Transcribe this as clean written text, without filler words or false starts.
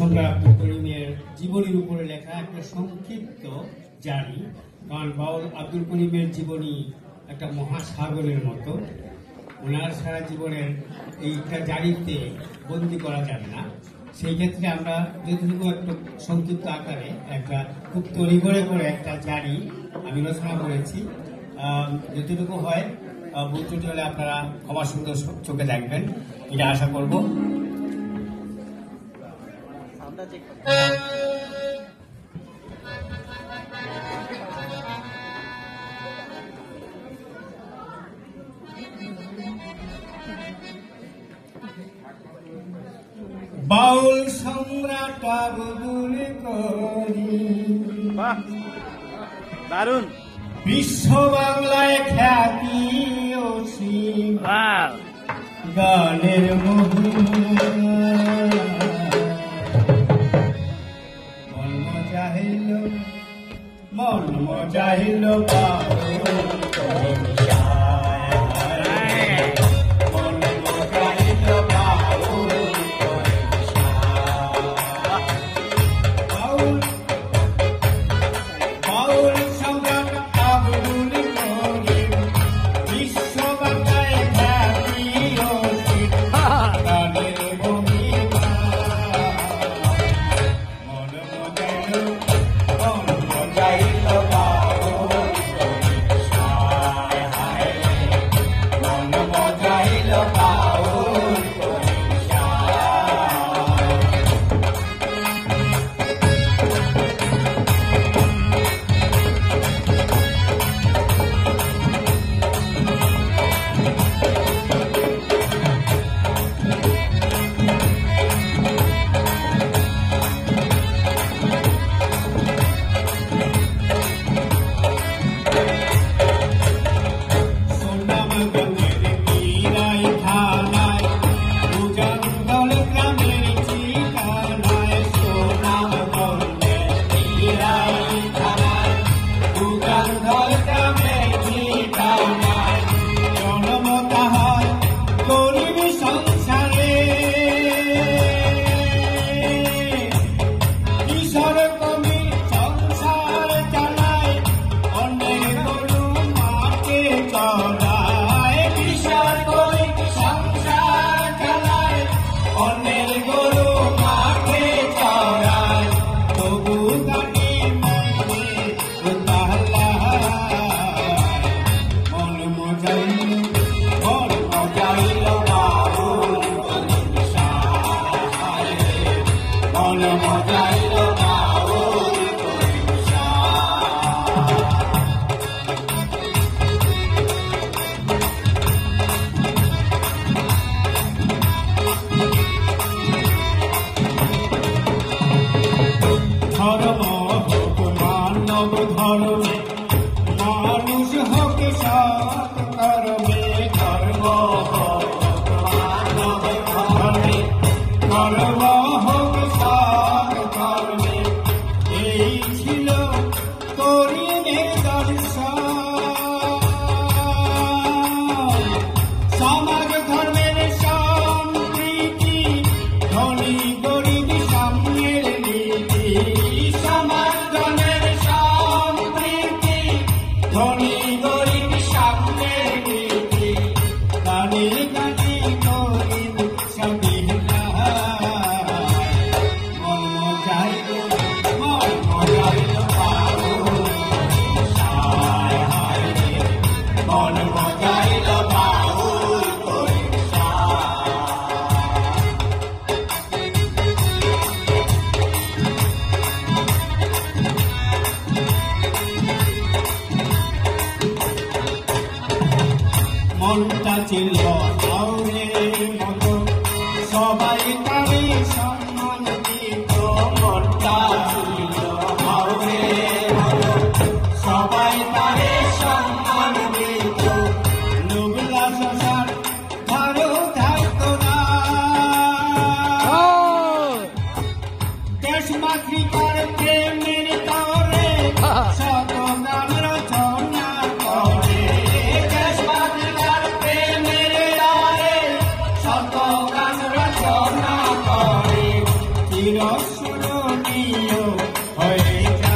সম্রাট আব্দুল করিমের জীবনীর উপরে লেখা একটা সংক্ষিপ্ত জারি। কারণ বাউল আব্দুল করিমের জীবনী একটা মহাসাগরের মতো, ওনার সারা জীবনের এইটা জারিতে বন্দি করা যাবে না। সেই ক্ষেত্রে আমরা যতটুকু একটু সংক্ষিপ্ত আকারে একটা খুব তড়িঘড়ি করে একটা জারি আমি রচনা করেছি। যতটুকু হয় বুঝতে হলে আপনারা ক্ষমা সুন্দর চোখে দেখবেন, এটা আশা করব। বাউল সম্রাট আব্দুল করিম, দারুণ, বিশ্ব বাংলায় খ্যাতি অসীম, গানের মহিমা মন মজাহিল বাউল করিম। মানুষ হোক সৎ কর্মে, ধর্ম হোক সৎ কর্মে, এই ছিল করিমের দর্শন। সমাজ ধর্মের সম্প্রীতি, ধনী গরিব সাম্যের নীতি। সমাজ ধর্মের সম্প্রীতি, ধনী গরিব সাম্যের নীতি। গানে গানে করিম সবিল্লা, মন মজাইল বাউল সায় হায় রে, মন মজাইল বাউল করিম সায়। মনটা ছিল বাউলের মতো, সবাই তারে সম্মান দিত। মনটা ছিল বাউলের মতো, সবাই তারে সম্মান দিত। লোভলা সংসার ভালো থাকতো না, দেশ মাতৃকার প্রেমের তরে শত গান রচনা করে। দেশ মাতৃকার প্রেমের তরে শত গান রচনা করে। চির অস্মরণীয় হয়ে যায়।